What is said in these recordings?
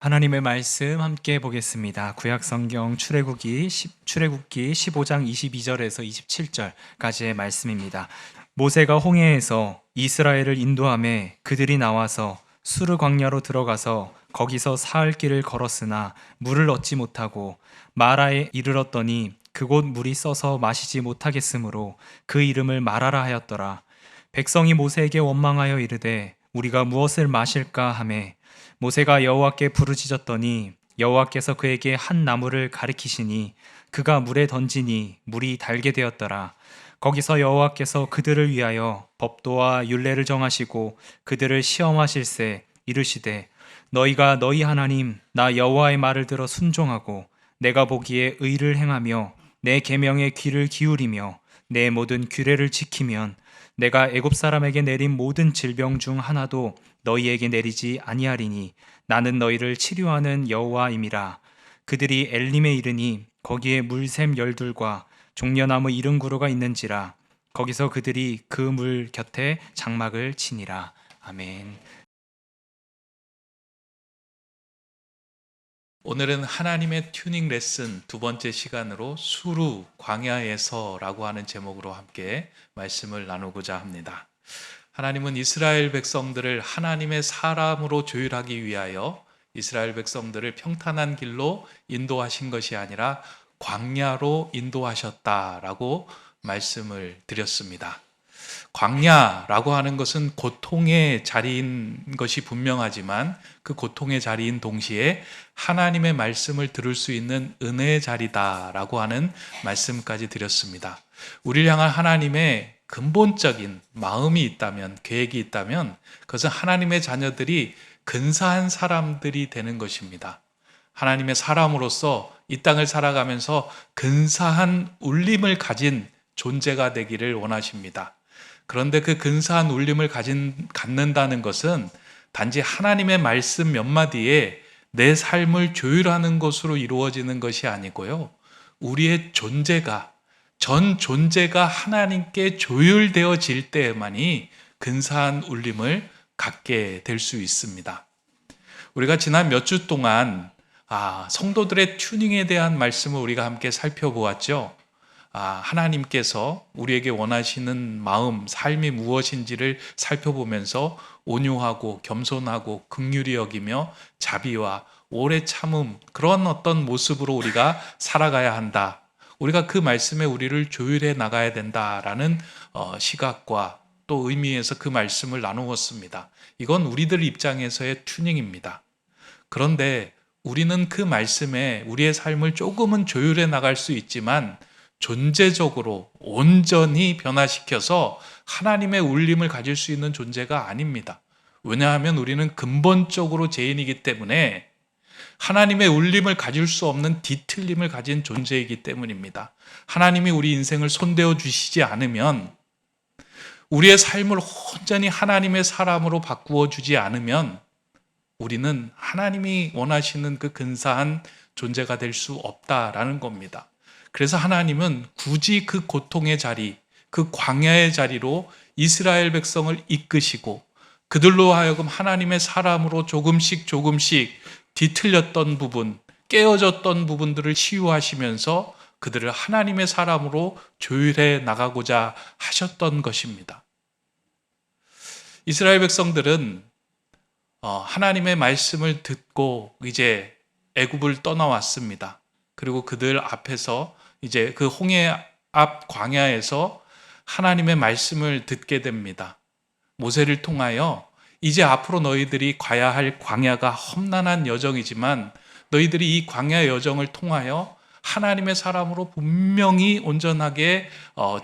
하나님의 말씀 함께 보겠습니다. 구약 성경 출애굽기 15장 22절에서 27절까지의 말씀입니다. 모세가 홍해에서 이스라엘을 인도하매 그들이 나와서 수르 광야로 들어가서 거기서 사흘 길을 걸었으나 물을 얻지 못하고 마라에 이르렀더니 그곳 물이 써서 마시지 못하겠으므로 그 이름을 마라라 하였더라. 백성이 모세에게 원망하여 이르되 우리가 무엇을 마실까 하매 모세가 여호와께 부르짖었더니 여호와께서 그에게 한 나무를 가리키시니 그가 물에 던지니 물이 달게 되었더라. 거기서 여호와께서 그들을 위하여 법도와 율례를 정하시고 그들을 시험하실세 이르시되 너희가 너희 하나님 나 여호와의 말을 들어 순종하고 내가 보기에 의를 행하며 내 계명에 귀를 기울이며 내 모든 규례를 지키면 내가 애굽 사람에게 내린 모든 질병 중 하나도 너희에게 내리지 아니하리니 나는 너희를 치료하는 여호와임이라. 그들이 엘림에 이르니 거기에 물샘 열둘과 종려나무 이른 구루가 있는지라. 거기서 그들이 그 물 곁에 장막을 치니라. 아멘. 오늘은 하나님의 튜닝 레슨 두 번째 시간으로 수루 광야에서라고 하는 제목으로 함께 말씀을 나누고자 합니다. 하나님은 이스라엘 백성들을 하나님의 사람으로 조율하기 위하여 이스라엘 백성들을 평탄한 길로 인도하신 것이 아니라 광야로 인도하셨다라고 말씀을 드렸습니다. 광야라고 하는 것은 고통의 자리인 것이 분명하지만 그 고통의 자리인 동시에 하나님의 말씀을 들을 수 있는 은혜의 자리다라고 하는 말씀까지 드렸습니다. 우리를 향한 하나님의 근본적인 마음이 있다면, 계획이 있다면 그것은 하나님의 자녀들이 근사한 사람들이 되는 것입니다. 하나님의 사람으로서 이 땅을 살아가면서 근사한 울림을 가진 존재가 되기를 원하십니다. 그런데 그 근사한 울림을 갖는다는 것은 단지 하나님의 말씀 몇 마디에 내 삶을 조율하는 것으로 이루어지는 것이 아니고요. 우리의 존재가, 전 존재가 하나님께 조율되어질 때에만이 근사한 울림을 갖게 될 수 있습니다. 우리가 지난 몇 주 동안 성도들의 튜닝에 대한 말씀을 우리가 함께 살펴보았죠. 하나님께서 우리에게 원하시는 마음, 삶이 무엇인지를 살펴보면서 온유하고 겸손하고 긍휼히 여기며 자비와 오래 참음, 그런 어떤 모습으로 우리가 살아가야 한다. 우리가 그 말씀에 우리를 조율해 나가야 된다라는 시각과 또 의미에서 그 말씀을 나누었습니다. 이건 우리들 입장에서의 튜닝입니다. 그런데 우리는 그 말씀에 우리의 삶을 조금은 조율해 나갈 수 있지만 존재적으로 온전히 변화시켜서 하나님의 울림을 가질 수 있는 존재가 아닙니다. 왜냐하면 우리는 근본적으로 죄인이기 때문에 하나님의 울림을 가질 수 없는 뒤틀림을 가진 존재이기 때문입니다. 하나님이 우리 인생을 손대어 주시지 않으면, 우리의 삶을 온전히 하나님의 사람으로 바꾸어 주지 않으면 우리는 하나님이 원하시는 그 근사한 존재가 될 수 없다라는 겁니다. 그래서 하나님은 굳이 그 고통의 자리, 그 광야의 자리로 이스라엘 백성을 이끄시고 그들로 하여금 하나님의 사람으로 조금씩 뒤틀렸던 부분, 깨어졌던 부분들을 치유하시면서 그들을 하나님의 사람으로 조율해 나가고자 하셨던 것입니다. 이스라엘 백성들은 하나님의 말씀을 듣고 이제 애굽을 떠나왔습니다. 그리고 그들 앞에서 이제 그 홍해 앞 광야에서 하나님의 말씀을 듣게 됩니다. 모세를 통하여 이제 앞으로 너희들이 가야 할 광야가 험난한 여정이지만 너희들이 이 광야의 여정을 통하여 하나님의 사람으로 분명히 온전하게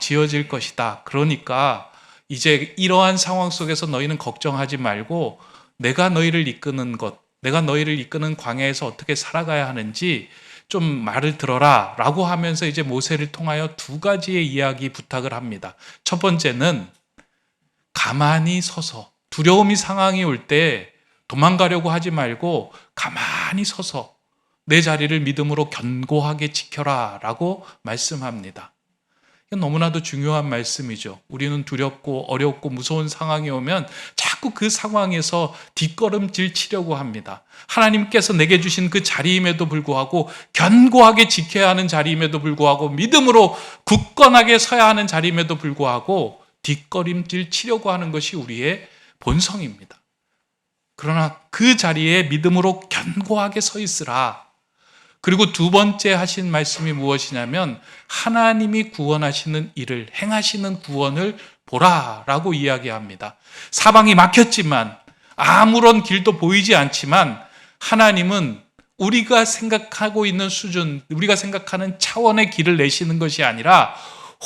지어질 것이다. 그러니까 이제 이러한 상황 속에서 너희는 걱정하지 말고 내가 너희를 이끄는 것, 내가 너희를 이끄는 광야에서 어떻게 살아가야 하는지 좀 말을 들어라 라고 하면서 이제 모세를 통하여 두 가지의 이야기 부탁을 합니다. 첫 번째는 가만히 서서, 두려움이 상황이 올 때 도망가려고 하지 말고 가만히 서서 내 자리를 믿음으로 견고하게 지켜라 라고 말씀합니다. 너무나도 중요한 말씀이죠. 우리는 두렵고 어렵고 무서운 상황이 오면 자꾸 그 상황에서 뒷걸음질 치려고 합니다. 하나님께서 내게 주신 그 자리임에도 불구하고, 견고하게 지켜야 하는 자리임에도 불구하고, 믿음으로 굳건하게 서야 하는 자리임에도 불구하고 뒷걸음질 치려고 하는 것이 우리의 본성입니다. 그러나 그 자리에 믿음으로 견고하게 서 있으라. 그리고 두 번째 하신 말씀이 무엇이냐면, 하나님이 구원하시는 일을, 행하시는 구원을 보라라고 이야기합니다. 사방이 막혔지만, 아무런 길도 보이지 않지만, 하나님은 우리가 생각하고 있는 수준, 우리가 생각하는 차원의 길을 내시는 것이 아니라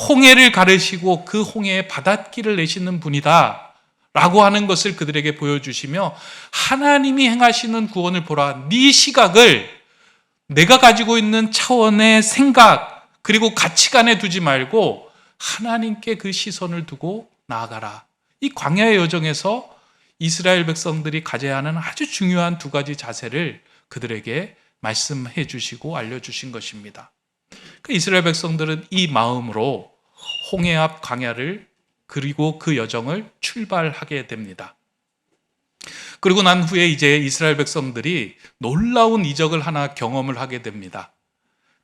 홍해를 가르시고 그 홍해의 바닷길을 내시는 분이다 라고 하는 것을 그들에게 보여주시며, 하나님이 행하시는 구원을 보라. 네 시각을 내가 가지고 있는 차원의 생각 그리고 가치관에 두지 말고 하나님께 그 시선을 두고 나아가라. 이 광야의 여정에서 이스라엘 백성들이 가져야 하는 아주 중요한 두 가지 자세를 그들에게 말씀해 주시고 알려주신 것입니다. 이스라엘 백성들은 이 마음으로 홍해 앞 광야를 그리고 그 여정을 출발하게 됩니다. 그리고 난 후에 이제 이스라엘 백성들이 놀라운 이적을 하나 경험을 하게 됩니다.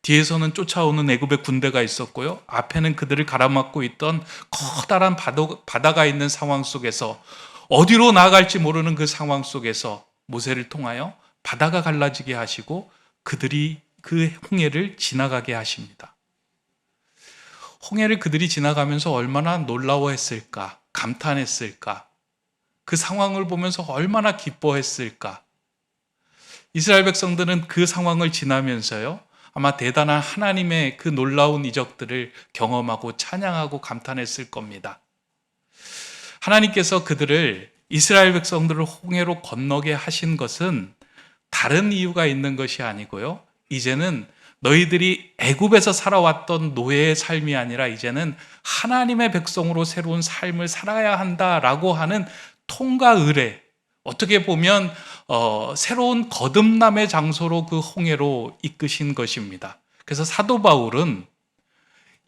뒤에서는 쫓아오는 애굽의 군대가 있었고요. 앞에는 그들을 가로막고 있던 커다란 바다가 있는 상황 속에서, 어디로 나아갈지 모르는 그 상황 속에서 모세를 통하여 바다가 갈라지게 하시고 그들이 그 홍해를 지나가게 하십니다. 홍해를 그들이 지나가면서 얼마나 놀라워했을까, 감탄했을까, 그 상황을 보면서 얼마나 기뻐했을까. 이스라엘 백성들은 그 상황을 지나면서요, 아마 대단한 하나님의 그 놀라운 이적들을 경험하고 찬양하고 감탄했을 겁니다. 하나님께서 그들을, 이스라엘 백성들을 홍해로 건너게 하신 것은 다른 이유가 있는 것이 아니고요, 이제는 너희들이 애굽에서 살아왔던 노예의 삶이 아니라 이제는 하나님의 백성으로 새로운 삶을 살아야 한다라고 하는 통과 의례, 어떻게 보면 새로운 거듭남의 장소로 그 홍해로 이끄신 것입니다. 그래서 사도 바울은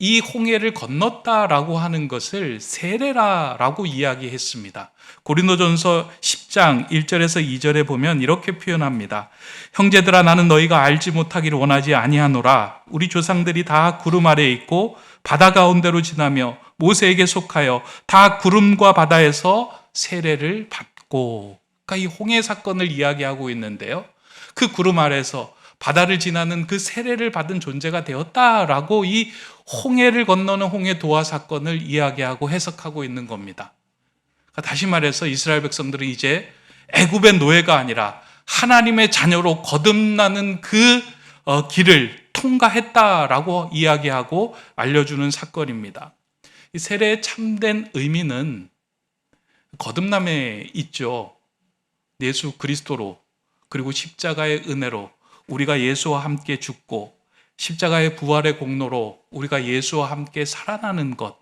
이 홍해를 건넜다라고 하는 것을 세례라라고 이야기했습니다. 고린도전서 10장 1절에서 2절에 보면 이렇게 표현합니다. 형제들아, 나는 너희가 알지 못하기를 원하지 아니하노라. 우리 조상들이 다 구름 아래에 있고 바다 가운데로 지나며 모세에게 속하여 다 구름과 바다에서 세례를 받고. 그러니까 이 홍해 사건을 이야기하고 있는데요, 그 구름 아래서 바다를 지나는 그 세례를 받은 존재가 되었다라고 이 홍해를 건너는 홍해 도하 사건을 이야기하고 해석하고 있는 겁니다. 그러니까 다시 말해서 이스라엘 백성들은 이제 애굽의 노예가 아니라 하나님의 자녀로 거듭나는 그 길을 통과했다라고 이야기하고 알려주는 사건입니다. 이 세례의 참된 의미는 거듭남에 있죠. 예수 그리스도로, 그리고 십자가의 은혜로 우리가 예수와 함께 죽고 십자가의 부활의 공로로 우리가 예수와 함께 살아나는 것,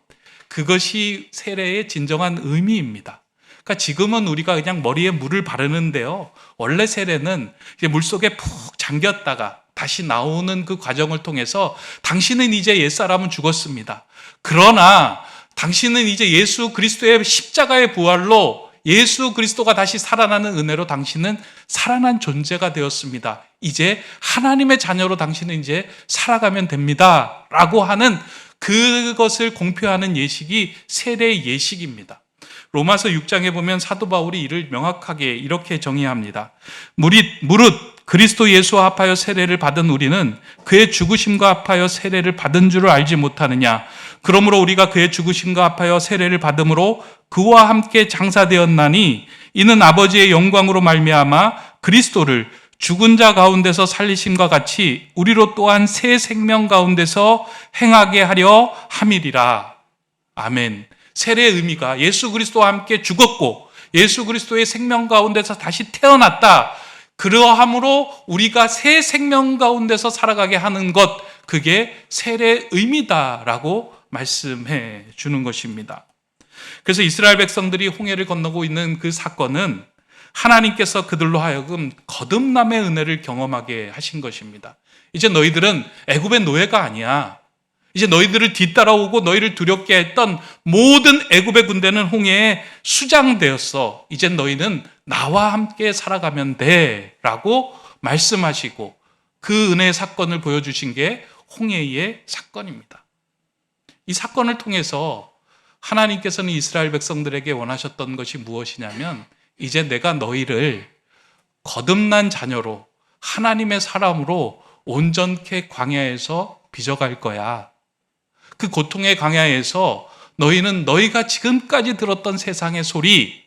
그것이 세례의 진정한 의미입니다. 그러니까 지금은 우리가 그냥 머리에 물을 바르는데요, 원래 세례는 물속에 푹 잠겼다가 다시 나오는 그 과정을 통해서 당신은 이제 옛사람은 죽었습니다. 그러나 당신은 이제 예수 그리스도의 십자가의 부활로 예수 그리스도가 다시 살아나는 은혜로 당신은 살아난 존재가 되었습니다. 이제 하나님의 자녀로 당신은 이제 살아가면 됩니다 라고 하는 그것을 공표하는 예식이 세례의 예식입니다. 로마서 6장에 보면 사도 바울이 이를 명확하게 이렇게 정의합니다. 무릇 그리스도 예수와 합하여 세례를 받은 우리는 그의 죽으심과 합하여 세례를 받은 줄을 알지 못하느냐. 그러므로 우리가 그의 죽으심과 합하여 세례를 받음으로 그와 함께 장사되었나니 이는 아버지의 영광으로 말미암아 그리스도를 죽은 자 가운데서 살리심과 같이 우리로 또한 새 생명 가운데서 행하게 하려 함이리라. 아멘. 세례의 의미가 예수 그리스도와 함께 죽었고 예수 그리스도의 생명 가운데서 다시 태어났다. 그러함으로 우리가 새 생명 가운데서 살아가게 하는 것, 그게 세례의 의미다라고 말씀해 주는 것입니다. 그래서 이스라엘 백성들이 홍해를 건너고 있는 그 사건은 하나님께서 그들로 하여금 거듭남의 은혜를 경험하게 하신 것입니다. 이제 너희들은 애굽의 노예가 아니야. 이제 너희들을 뒤따라오고 너희를 두렵게 했던 모든 애굽의 군대는 홍해에 수장되었어. 이제 너희는 나와 함께 살아가면 돼 라고 말씀하시고 그 은혜의 사건을 보여주신 게 홍해의 사건입니다. 이 사건을 통해서 하나님께서는 이스라엘 백성들에게 원하셨던 것이 무엇이냐면 이제 내가 너희를 거듭난 자녀로 하나님의 사람으로 온전케 광야에서 빚어갈 거야. 그 고통의 광야에서 너희는 너희가 지금까지 들었던 세상의 소리,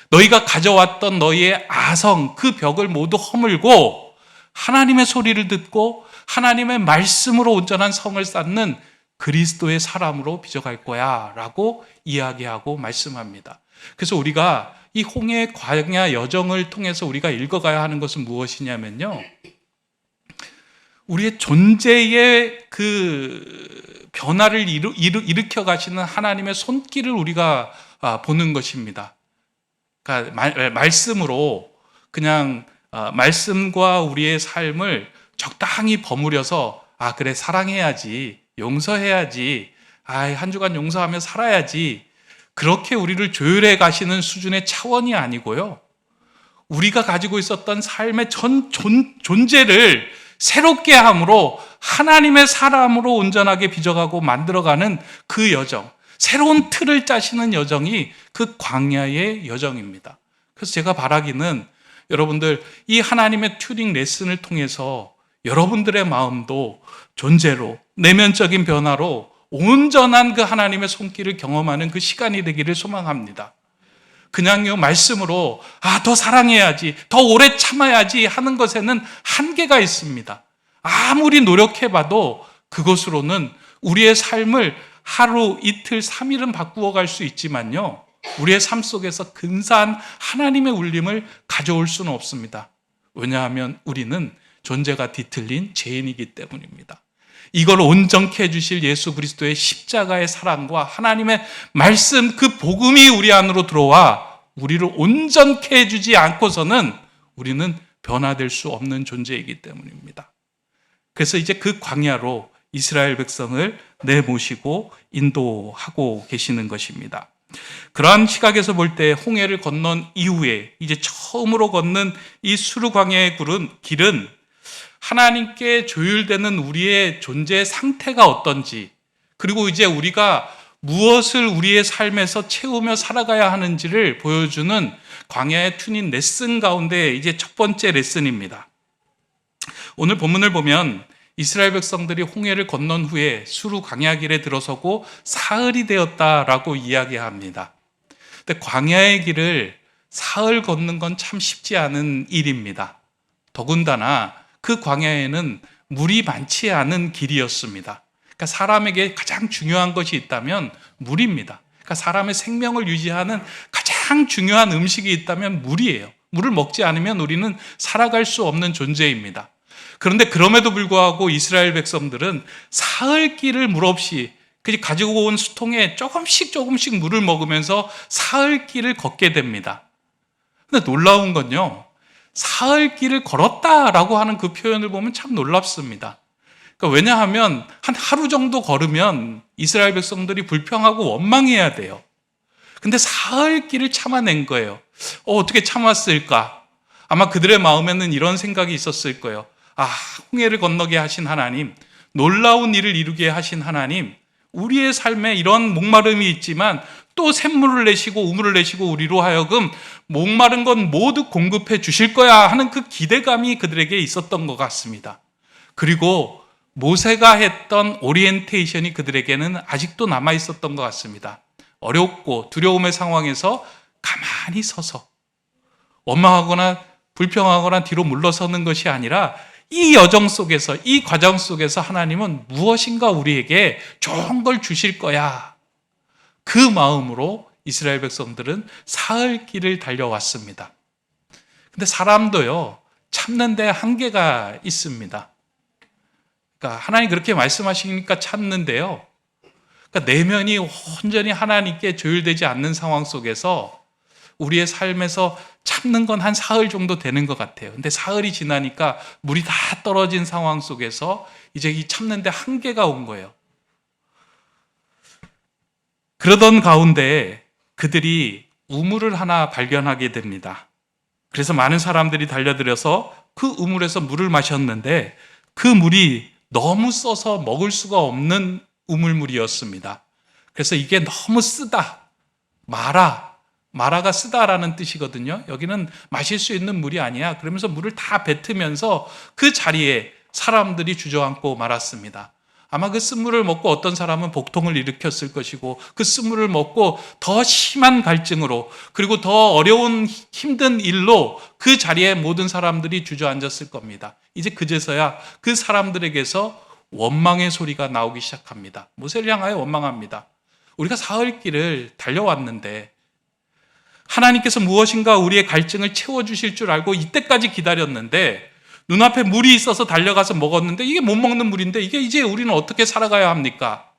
너희가 가져왔던 너희의 아성, 그 벽을 모두 허물고 하나님의 소리를 듣고 하나님의 말씀으로 온전한 성을 쌓는 그리스도의 사람으로 빚어갈 거야 라고 이야기하고 말씀합니다. 그래서 우리가 이 홍해 광야 여정을 통해서 우리가 읽어가야 하는 것은 무엇이냐면요, 우리의 존재의 그 변화를 일으켜 가시는 하나님의 손길을 우리가 보는 것입니다. 그러니까 말씀으로 그냥 말씀과 우리의 삶을 적당히 버무려서 그래 사랑해야지, 용서해야지, 한 주간 용서하며 살아야지, 그렇게 우리를 조율해 가시는 수준의 차원이 아니고요, 우리가 가지고 있었던 삶의 존재를 새롭게 함으로 하나님의 사람으로 온전하게 빚어가고 만들어가는 그 여정, 새로운 틀을 짜시는 여정이 그 광야의 여정입니다. 그래서 제가 바라기는 여러분들 이 하나님의 튜닝 레슨을 통해서 여러분들의 마음도 존재로 내면적인 변화로 온전한 그 하나님의 손길을 경험하는 그 시간이 되기를 소망합니다. 그냥요 말씀으로 더 사랑해야지, 더 오래 참아야지 하는 것에는 한계가 있습니다. 아무리 노력해봐도 그것으로는 우리의 삶을 하루, 이틀, 3일은 바꾸어 갈 수 있지만요, 우리의 삶 속에서 근사한 하나님의 울림을 가져올 수는 없습니다. 왜냐하면 우리는 존재가 뒤틀린 죄인이기 때문입니다. 이걸 온전케 해주실 예수 그리스도의 십자가의 사랑과 하나님의 말씀, 그 복음이 우리 안으로 들어와 우리를 온전케 해주지 않고서는 우리는 변화될 수 없는 존재이기 때문입니다. 그래서 이제 그 광야로 이스라엘 백성을 내모시고 인도하고 계시는 것입니다. 그러한 시각에서 볼 때 홍해를 건넌 이후에 이제 처음으로 걷는 이 수르 광야의 길은 하나님께 조율되는 우리의 존재의 상태가 어떤지, 그리고 이제 우리가 무엇을 우리의 삶에서 채우며 살아가야 하는지를 보여주는 광야의 튜닝 레슨 가운데 이제 첫 번째 레슨입니다. 오늘 본문을 보면 이스라엘 백성들이 홍해를 건넌 후에 수르 광야길에 들어서고 사흘이 되었다라고 이야기합니다. 근데 광야의 길을 사흘 걷는 건 참 쉽지 않은 일입니다. 더군다나 그 광야에는 물이 많지 않은 길이었습니다. 그러니까 사람에게 가장 중요한 것이 있다면 물입니다. 그러니까 사람의 생명을 유지하는 가장 중요한 음식이 있다면 물이에요. 물을 먹지 않으면 우리는 살아갈 수 없는 존재입니다. 그런데 그럼에도 불구하고 이스라엘 백성들은 사흘길을 물 없이 가지고 온 수통에 조금씩 물을 먹으면서 사흘길을 걷게 됩니다. 근데 놀라운 건요, 사흘길을 걸었다라고 하는 그 표현을 보면 참 놀랍습니다. 그러니까 왜냐하면 한 하루 정도 걸으면 이스라엘 백성들이 불평하고 원망해야 돼요. 근데 사흘길을 참아낸 거예요. 어떻게 참았을까? 아마 그들의 마음에는 이런 생각이 있었을 거예요. 홍해를 건너게 하신 하나님, 놀라운 일을 이루게 하신 하나님, 우리의 삶에 이런 목마름이 있지만 또 샘물을 내시고 우물을 내시고 우리로 하여금 목마른 건 모두 공급해 주실 거야 하는 그 기대감이 그들에게 있었던 것 같습니다. 그리고 모세가 했던 오리엔테이션이 그들에게는 아직도 남아 있었던 것 같습니다. 어렵고 두려움의 상황에서 가만히 서서 원망하거나 불평하거나 뒤로 물러서는 것이 아니라 이 여정 속에서, 이 과정 속에서 하나님은 무엇인가 우리에게 좋은 걸 주실 거야, 그 마음으로 이스라엘 백성들은 사흘 길을 달려왔습니다. 근데 사람도요, 참는 데 한계가 있습니다. 그러니까 하나님 그렇게 말씀하시니까 참는데요, 그러니까 내면이 온전히 하나님께 조율되지 않는 상황 속에서 우리의 삶에서 참는 건 한 사흘 정도 되는 것 같아요. 근데 사흘이 지나니까 물이 다 떨어진 상황 속에서 이제 이 참는 데 한계가 온 거예요. 그러던 가운데 그들이 우물을 하나 발견하게 됩니다. 그래서 많은 사람들이 달려들어서 그 우물에서 물을 마셨는데 그 물이 너무 써서 먹을 수가 없는 우물물이었습니다. 그래서 이게 너무 쓰다. 마라가 쓰다라는 뜻이거든요. 여기는 마실 수 있는 물이 아니야. 그러면서 물을 다 뱉으면서 그 자리에 사람들이 주저앉고 말았습니다. 아마 그 쓴물을 먹고 어떤 사람은 복통을 일으켰을 것이고 그 쓴물을 먹고 더 심한 갈증으로 그리고 더 어려운 힘든 일로 그 자리에 모든 사람들이 주저앉았을 겁니다. 이제 그제서야 그 사람들에게서 원망의 소리가 나오기 시작합니다. 모세를 향하여 원망합니다. 우리가 사흘 길을 달려왔는데 하나님께서 무엇인가 우리의 갈증을 채워주실 줄 알고 이때까지 기다렸는데 눈앞에 물이 있어서 달려가서 먹었는데 이게 못 먹는 물인데 이게 이제 우리는 어떻게 살아가야 합니까?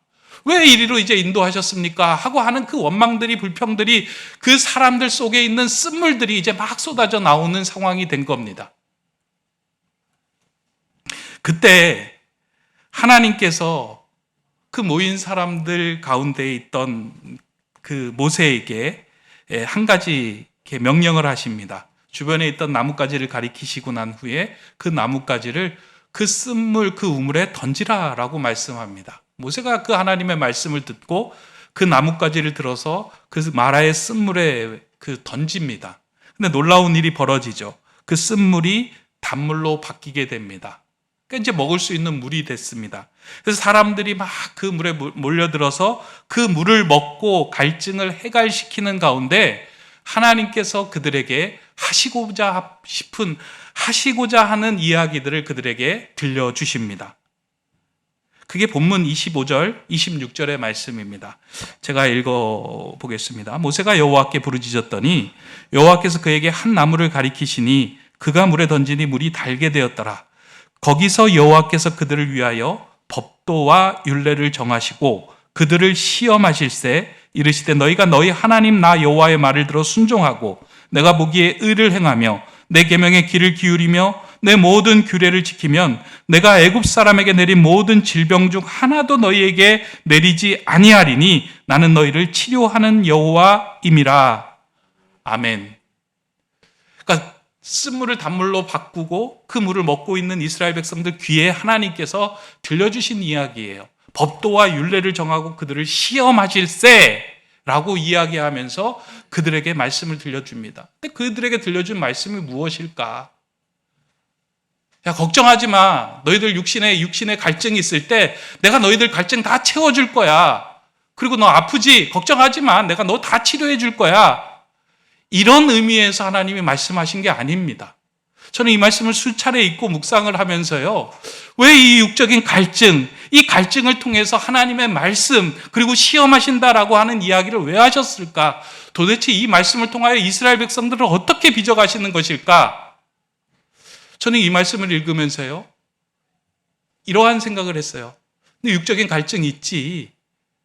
왜 이리로 이제 인도하셨습니까? 하고 하는 그 원망들이, 불평들이 그 사람들 속에 있는 쓴물들이 이제 막 쏟아져 나오는 상황이 된 겁니다. 그때 하나님께서 그 모인 사람들 가운데 있던 그 모세에게 한 가지 이렇게 명령을 하십니다. 주변에 있던 나뭇가지를 가리키시고 난 후에 그 나뭇가지를 그 쓴물, 그 우물에 던지라라고 말씀합니다. 모세가 그 하나님의 말씀을 듣고 그 나뭇가지를 들어서 그 마라의 쓴물에 던집니다. 근데 놀라운 일이 벌어지죠. 그 쓴물이 단물로 바뀌게 됩니다. 그러니까 이제 먹을 수 있는 물이 됐습니다. 그래서 사람들이 막 그 물에 몰려들어서 그 물을 먹고 갈증을 해갈시키는 가운데 하나님께서 그들에게 하시고자 하는 이야기들을 그들에게 들려주십니다. 그게 본문 25절, 26절의 말씀입니다. 제가 읽어보겠습니다. 모세가 여호와께 부르짖었더니 여호와께서 그에게 한 나무를 가리키시니 그가 물에 던지니 물이 달게 되었더라. 거기서 여호와께서 그들을 위하여 법도와 율례를 정하시고 그들을 시험하실세 이르시되 너희가 너희 하나님 나 여호와의 말을 들어 순종하고 내가 보기에 의를 행하며 내 계명에 귀를 기울이며 내 모든 규례를 지키면 내가 애굽 사람에게 내린 모든 질병 중 하나도 너희에게 내리지 아니하리니 나는 너희를 치료하는 여호와임이라. 아멘. 그러니까 쓴물을 단물로 바꾸고 그 물을 먹고 있는 이스라엘 백성들 귀에 하나님께서 들려주신 이야기예요. 법도와 율례를 정하고 그들을 시험하실세 라고 이야기하면서 그들에게 말씀을 들려줍니다. 근데 그들에게 들려준 말씀이 무엇일까? 야, 걱정하지 마. 너희들 육신에 갈증이 있을 때 내가 너희들 갈증 다 채워줄 거야. 그리고 너 아프지? 걱정하지 마. 내가 너 다 치료해 줄 거야. 이런 의미에서 하나님이 말씀하신 게 아닙니다. 저는 이 말씀을 수차례 읽고 묵상을 하면서요. 왜 이 육적인 갈증, 이 갈증을 통해서 하나님의 말씀 그리고 시험하신다라고 하는 이야기를 왜 하셨을까? 도대체 이 말씀을 통하여 이스라엘 백성들을 어떻게 빚어가시는 것일까? 저는 이 말씀을 읽으면서요. 이러한 생각을 했어요. 근데 육적인 갈증이 있지.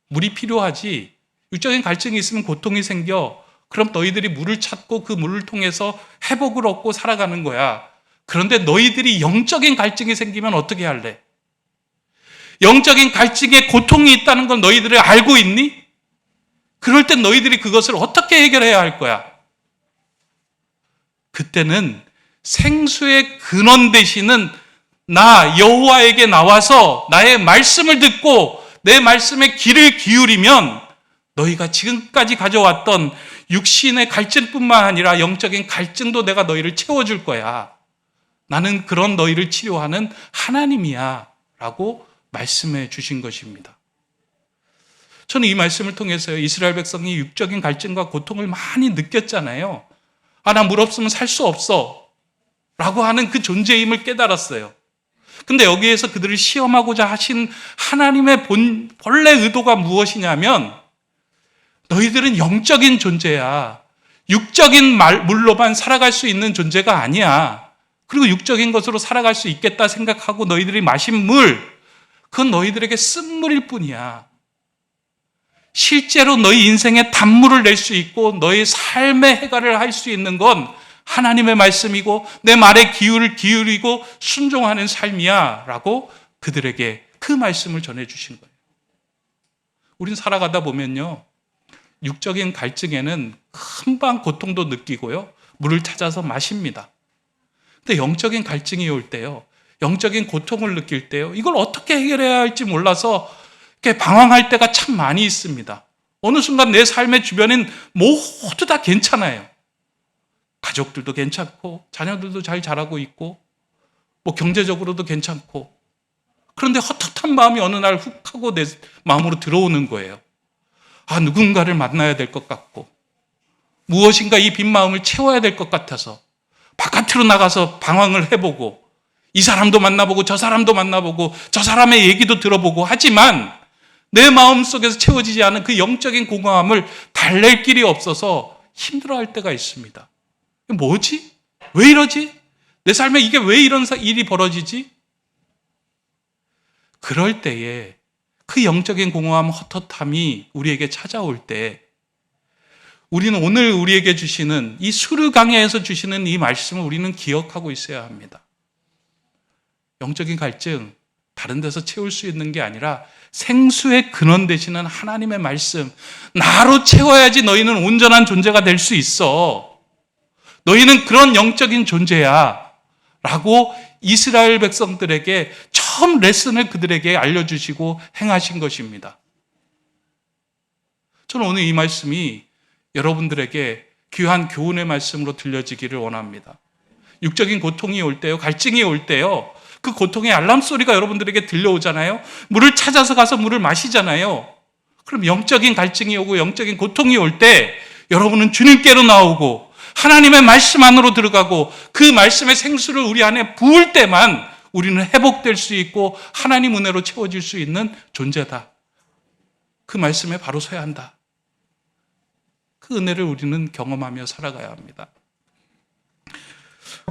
물이 필요하지. 육적인 갈증이 있으면 고통이 생겨. 그럼 너희들이 물을 찾고 그 물을 통해서 회복을 얻고 살아가는 거야. 그런데 너희들이 영적인 갈증이 생기면 어떻게 할래? 영적인 갈증에 고통이 있다는 걸 너희들이 알고 있니? 그럴 땐 너희들이 그것을 어떻게 해결해야 할 거야? 그때는 생수의 근원 되시는 나 여호와에게 나와서 나의 말씀을 듣고 내 말씀에 귀를 기울이면 너희가 지금까지 가져왔던 육신의 갈증뿐만 아니라 영적인 갈증도 내가 너희를 채워줄 거야. 나는 그런 너희를 치료하는 하나님이야 라고 말씀해 주신 것입니다. 저는 이 말씀을 통해서 이스라엘 백성이 육적인 갈증과 고통을 많이 느꼈잖아요. 나 물 없으면 살 수 없어 라고 하는 그 존재임을 깨달았어요. 근데 여기에서 그들을 시험하고자 하신 하나님의 본래 의도가 무엇이냐면 너희들은 영적인 존재야. 육적인 물로만 살아갈 수 있는 존재가 아니야. 그리고 육적인 것으로 살아갈 수 있겠다 생각하고 너희들이 마신 물, 그건 너희들에게 쓴물일 뿐이야. 실제로 너희 인생에 단물을 낼 수 있고 너희 삶의 해결을 할 수 있는 건 하나님의 말씀이고 내 말에 귀를 기울이고 순종하는 삶이야 라고 그들에게 그 말씀을 전해주신 거예요. 우린 살아가다 보면요, 육적인 갈증에는 금방 고통도 느끼고요. 물을 찾아서 마십니다. 근데 영적인 갈증이 올 때요. 영적인 고통을 느낄 때요. 이걸 어떻게 해결해야 할지 몰라서 이렇게 방황할 때가 참 많이 있습니다. 어느 순간 내 삶의 주변엔 모두 다 괜찮아요. 가족들도 괜찮고 자녀들도 잘 자라고 있고 뭐 경제적으로도 괜찮고 그런데 헛헛한 마음이 어느 날 훅 하고 내 마음으로 들어오는 거예요. 아, 누군가를 만나야 될 것 같고 무엇인가 이 빈 마음을 채워야 될 것 같아서 바깥으로 나가서 방황을 해보고 이 사람도 만나보고 저 사람도 만나보고 저 사람의 얘기도 들어보고 하지만 내 마음속에서 채워지지 않은 그 영적인 공허함을 달랠 길이 없어서 힘들어할 때가 있습니다. 뭐지? 왜 이러지? 내 삶에 이게 왜 이런 일이 벌어지지? 그럴 때에 그 영적인 공허함, 헛헛함이 우리에게 찾아올 때 우리는 오늘 우리에게 주시는 이 수르 강야에서 주시는 이 말씀을 우리는 기억하고 있어야 합니다. 영적인 갈증 다른 데서 채울 수 있는 게 아니라 생수의 근원 되시는 하나님의 말씀, 나로 채워야지 너희는 온전한 존재가 될 수 있어. 너희는 그런 영적인 존재야 라고 이스라엘 백성들에게 처음 레슨을 그들에게 알려주시고 행하신 것입니다. 저는 오늘 이 말씀이 여러분들에게 귀한 교훈의 말씀으로 들려지기를 원합니다. 육적인 고통이 올 때요, 갈증이 올 때요, 그 고통의 알람 소리가 여러분들에게 들려오잖아요. 물을 찾아서 가서 물을 마시잖아요. 그럼 영적인 갈증이 오고 영적인 고통이 올 때 여러분은 주님께로 나오고 하나님의 말씀 안으로 들어가고 그 말씀의 생수를 우리 안에 부을 때만 우리는 회복될 수 있고 하나님 은혜로 채워질 수 있는 존재다. 그 말씀에 바로 서야 한다. 그 은혜를 우리는 경험하며 살아가야 합니다.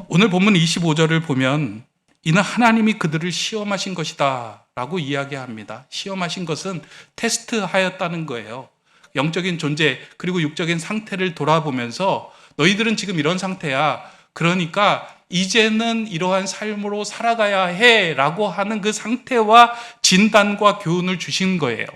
오늘 본문 25절을 보면 이는 하나님이 그들을 시험하신 것이다 라고 이야기합니다. 시험하신 것은 테스트하였다는 거예요. 영적인 존재 그리고 육적인 상태를 돌아보면서 너희들은 지금 이런 상태야. 그러니까 이제는 이러한 삶으로 살아가야 해 라고 하는 그 상태와 진단과 교훈을 주신 거예요.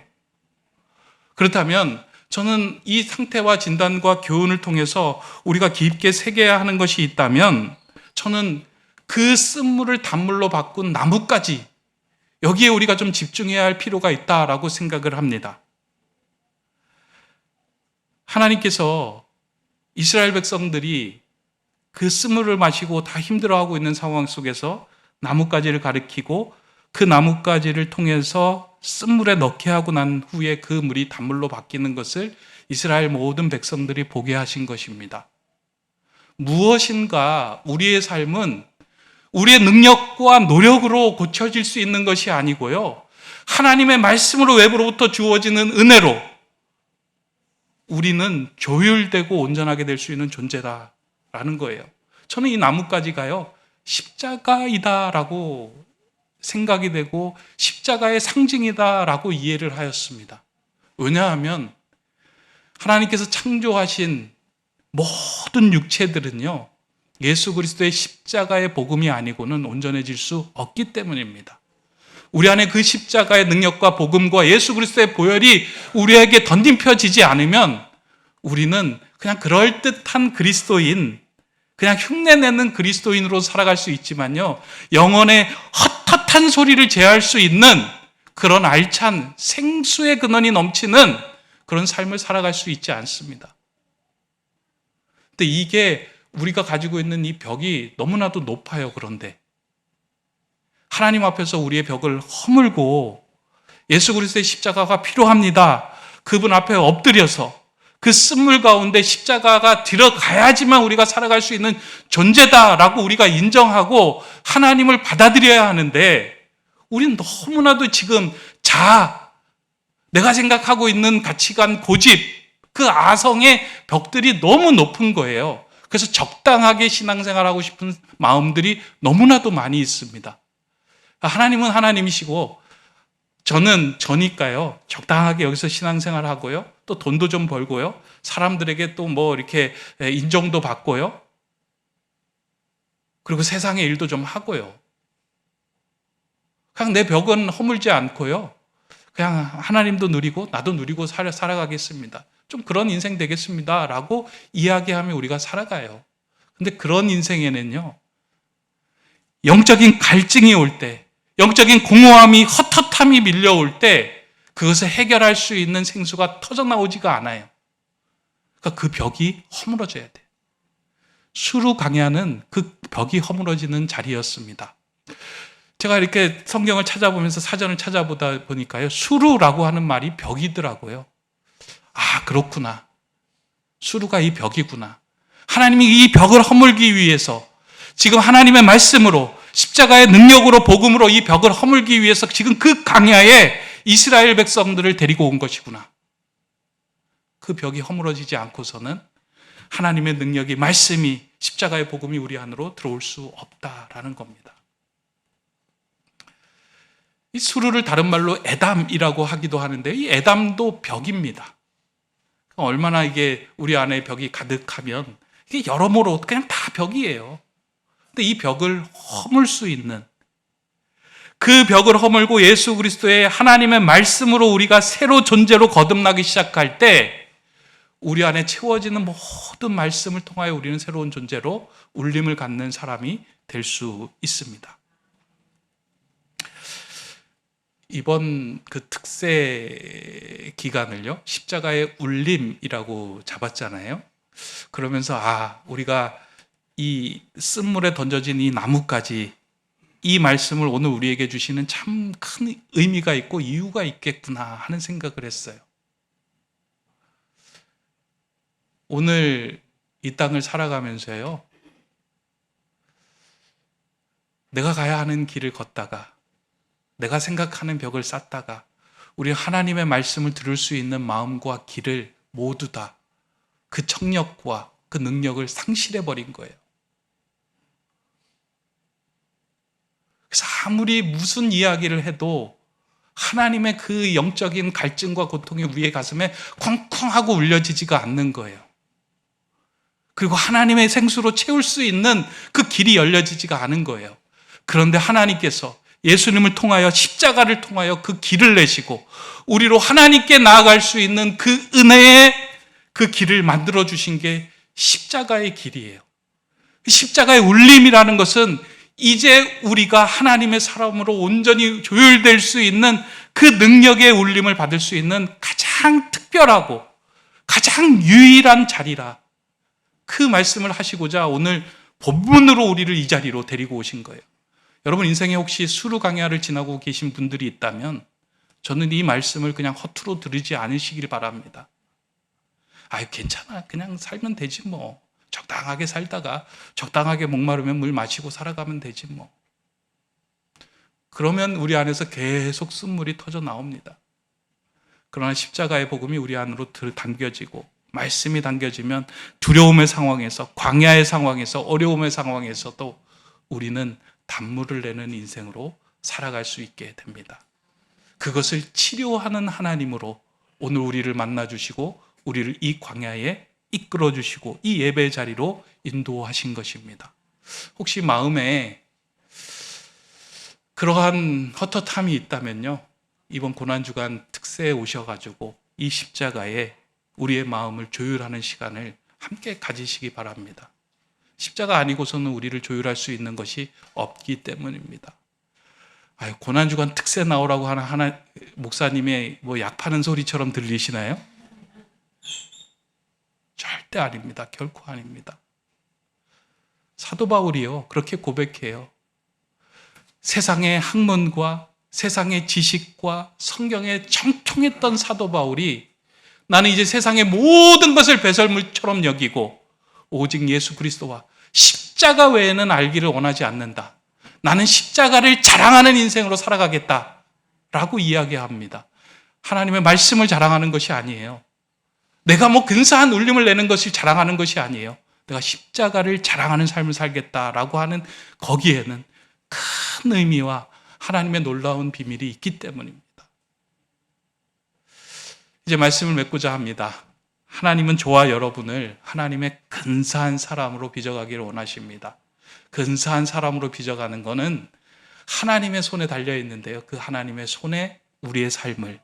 그렇다면 저는 이 상태와 진단과 교훈을 통해서 우리가 깊게 새겨야 하는 것이 있다면 저는 그 쓴물을 단물로 바꾼 나뭇가지, 여기에 우리가 좀 집중해야 할 필요가 있다라고 생각을 합니다. 하나님께서 이스라엘 백성들이 그 쓴물을 마시고 다 힘들어하고 있는 상황 속에서 나뭇가지를 가리키고 그 나뭇가지를 통해서 쓴물에 넣게 하고 난 후에 그 물이 단물로 바뀌는 것을 이스라엘 모든 백성들이 보게 하신 것입니다. 무엇인가 우리의 삶은 우리의 능력과 노력으로 고쳐질 수 있는 것이 아니고요. 하나님의 말씀으로 외부로부터 주어지는 은혜로 우리는 조율되고 온전하게 될 수 있는 존재다라는 거예요. 저는 이 나뭇가지가요, 십자가이다라고 생각이 되고 십자가의 상징이다라고 이해를 하였습니다. 왜냐하면 하나님께서 창조하신 모든 육체들은요, 예수 그리스도의 십자가의 복음이 아니고는 온전해질 수 없기 때문입니다. 우리 안에 그 십자가의 능력과 복음과 예수 그리스도의 보혈이 우리에게 덧입혀지지 않으면 우리는 그냥 그럴듯한 그리스도인, 그냥 흉내내는 그리스도인으로 살아갈 수 있지만요, 영혼의 헛헛한 소리를 제어할 수 있는 그런 알찬 생수의 근원이 넘치는 그런 삶을 살아갈 수 있지 않습니다. 근데 이게 우리가 가지고 있는 이 벽이 너무나도 높아요. 그런데 하나님 앞에서 우리의 벽을 허물고 예수 그리스도의 십자가가 필요합니다. 그분 앞에 엎드려서 그 쓴물 가운데 십자가가 들어가야지만 우리가 살아갈 수 있는 존재다라고 우리가 인정하고 하나님을 받아들여야 하는데 우리는 너무나도 지금 내가 생각하고 있는 가치관, 고집, 그 아성의 벽들이 너무 높은 거예요. 그래서 적당하게 신앙생활하고 싶은 마음들이 너무나도 많이 있습니다. 하나님은 하나님이시고 저는 저니까요, 적당하게 여기서 신앙생활 하고요, 또 돈도 좀 벌고요, 사람들에게 또 뭐 이렇게 인정도 받고요, 그리고 세상의 일도 좀 하고요. 그냥 내 벽은 허물지 않고요, 그냥 하나님도 누리고 나도 누리고 살아가겠습니다. 좀 그런 인생 되겠습니다 라고 이야기하며 우리가 살아가요. 근데 그런 인생에는요, 영적인 갈증이 올 때, 영적인 공허함이, 헛헛함이 밀려올 때 그것을 해결할 수 있는 생수가 터져나오지가 않아요. 그러니까 그 벽이 허물어져야 돼요. 수루 강야는 그 벽이 허물어지는 자리였습니다. 제가 이렇게 성경을 찾아보면서 사전을 찾아보다 보니까요, 수루라고 하는 말이 벽이더라고요. 아, 그렇구나. 수루가 이 벽이구나. 하나님이 이 벽을 허물기 위해서 지금 하나님의 말씀으로, 십자가의 능력으로, 복음으로 이 벽을 허물기 위해서 지금 그 강야에 이스라엘 백성들을 데리고 온 것이구나. 그 벽이 허물어지지 않고서는 하나님의 능력이, 말씀이, 십자가의 복음이 우리 안으로 들어올 수 없다라는 겁니다. 이 수루를 다른 말로 에담이라고 하기도 하는데, 이 에담도 벽입니다. 얼마나 이게 우리 안에 벽이 가득하면 이게 여러모로 그냥 다 벽이에요. 근데 이 벽을 허물 수 있는, 그 벽을 허물고 예수 그리스도의 하나님의 말씀으로 우리가 새로 존재로 거듭나기 시작할 때 우리 안에 채워지는 모든 말씀을 통하여 우리는 새로운 존재로 울림을 갖는 사람이 될 수 있습니다. 이번 그 특세 기간을요, 십자가의 울림이라고 잡았잖아요. 그러면서 우리가 이 쓴물에 던져진 이 나뭇가지, 이 말씀을 오늘 우리에게 주시는 참 큰 의미가 있고 이유가 있겠구나 하는 생각을 했어요. 오늘 이 땅을 살아가면서요, 내가 가야 하는 길을 걷다가, 내가 생각하는 벽을 쌓다가 우리 하나님의 말씀을 들을 수 있는 마음과 길을 모두 다 그 청력과 그 능력을 상실해버린 거예요. 그래서 아무리 무슨 이야기를 해도 하나님의 그 영적인 갈증과 고통이 우리의 가슴에 쿵쿵하고 울려지지가 않는 거예요. 그리고 하나님의 생수로 채울 수 있는 그 길이 열려지지가 않은 거예요. 그런데 하나님께서 예수님을 통하여, 십자가를 통하여 그 길을 내시고 우리로 하나님께 나아갈 수 있는 그 은혜의 그 길을 만들어 주신 게 십자가의 길이에요. 십자가의 울림이라는 것은 이제 우리가 하나님의 사람으로 온전히 조율될 수 있는 그 능력의 울림을 받을 수 있는 가장 특별하고 가장 유일한 자리라, 그 말씀을 하시고자 오늘 본문으로 우리를 이 자리로 데리고 오신 거예요. 여러분 인생에 혹시 수루 강야를 지나고 계신 분들이 있다면 저는 이 말씀을 그냥 허투루 들으지 않으시길 바랍니다. 괜찮아, 그냥 살면 되지 뭐. 적당하게 살다가 적당하게 목마르면 물 마시고 살아가면 되지 뭐. 그러면 우리 안에서 계속 쓴물이 터져 나옵니다. 그러나 십자가의 복음이 우리 안으로 당겨지고 말씀이 당겨지면 두려움의 상황에서, 광야의 상황에서, 어려움의 상황에서도 우리는 단물을 내는 인생으로 살아갈 수 있게 됩니다. 그것을 치료하는 하나님으로 오늘 우리를 만나주시고 우리를 이 광야에 이끌어 주시고 이 예배 자리로 인도하신 것입니다. 혹시 마음에 그러한 헛헛함이 있다면요, 이번 고난주간 특세에 오셔가지고 이 십자가에 우리의 마음을 조율하는 시간을 함께 가지시기 바랍니다. 십자가 아니고서는 우리를 조율할 수 있는 것이 없기 때문입니다. 고난주간 특세 나오라고 하는 목사님의 약 파는 소리처럼 들리시나요? 절대 아닙니다. 결코 아닙니다. 사도 바울이요, 그렇게 고백해요. 세상의 학문과 세상의 지식과 성경에 청통했던 사도 바울이 나는 이제 세상의 모든 것을 배설물처럼 여기고 오직 예수 그리스도와 십자가 외에는 알기를 원하지 않는다. 나는 십자가를 자랑하는 인생으로 살아가겠다 라고 이야기합니다. 하나님의 말씀을 자랑하는 것이 아니에요. 내가 근사한 울림을 내는 것을 자랑하는 것이 아니에요. 내가 십자가를 자랑하는 삶을 살겠다라고 하는 거기에는 큰 의미와 하나님의 놀라운 비밀이 있기 때문입니다. 이제 말씀을 맺고자 합니다. 하나님은 저와 여러분을 하나님의 근사한 사람으로 빚어가기를 원하십니다. 근사한 사람으로 빚어가는 것은 하나님의 손에 달려 있는데요, 그 하나님의 손에 우리의 삶을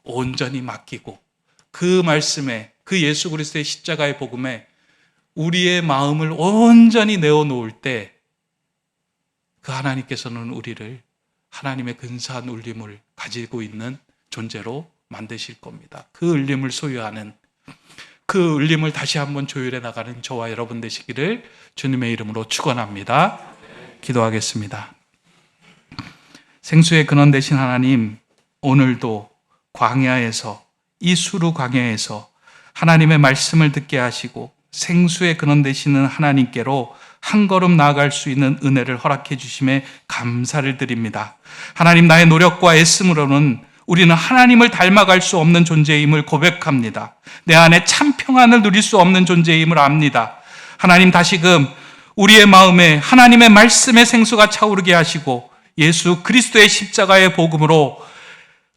온전히 맡기고 그 말씀에, 그 예수 그리스도의 십자가의 복음에 우리의 마음을 온전히 내어놓을 때 그 하나님께서는 우리를 하나님의 근사한 울림을 가지고 있는 존재로 만드실 겁니다. 그 울림을 소유하는, 그 울림을 다시 한번 조율해 나가는 저와 여러분 되시기를 주님의 이름으로 축원합니다. 기도하겠습니다. 생수의 근원 되신 하나님, 오늘도 광야에서, 이 수루 광야에서 하나님의 말씀을 듣게 하시고 생수의 근원 되시는 하나님께로 한 걸음 나아갈 수 있는 은혜를 허락해 주심에 감사를 드립니다. 하나님, 나의 노력과 애씀으로는 우리는 하나님을 닮아갈 수 없는 존재임을 고백합니다. 내 안에 참 평안을 누릴 수 없는 존재임을 압니다. 하나님, 다시금 우리의 마음에 하나님의 말씀의 생수가 차오르게 하시고 예수 그리스도의 십자가의 복음으로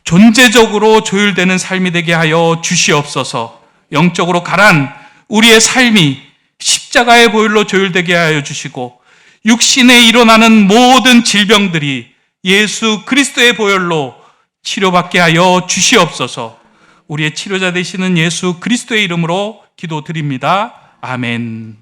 존재적으로 조율되는 삶이 되게 하여 주시옵소서. 영적으로 가란 우리의 삶이 십자가의 보혈로 조율되게 하여 주시고 육신에 일어나는 모든 질병들이 예수 그리스도의 보혈로 치료받게 하여 주시옵소서. 우리의 치료자 되시는 예수 그리스도의 이름으로 기도드립니다. 아멘.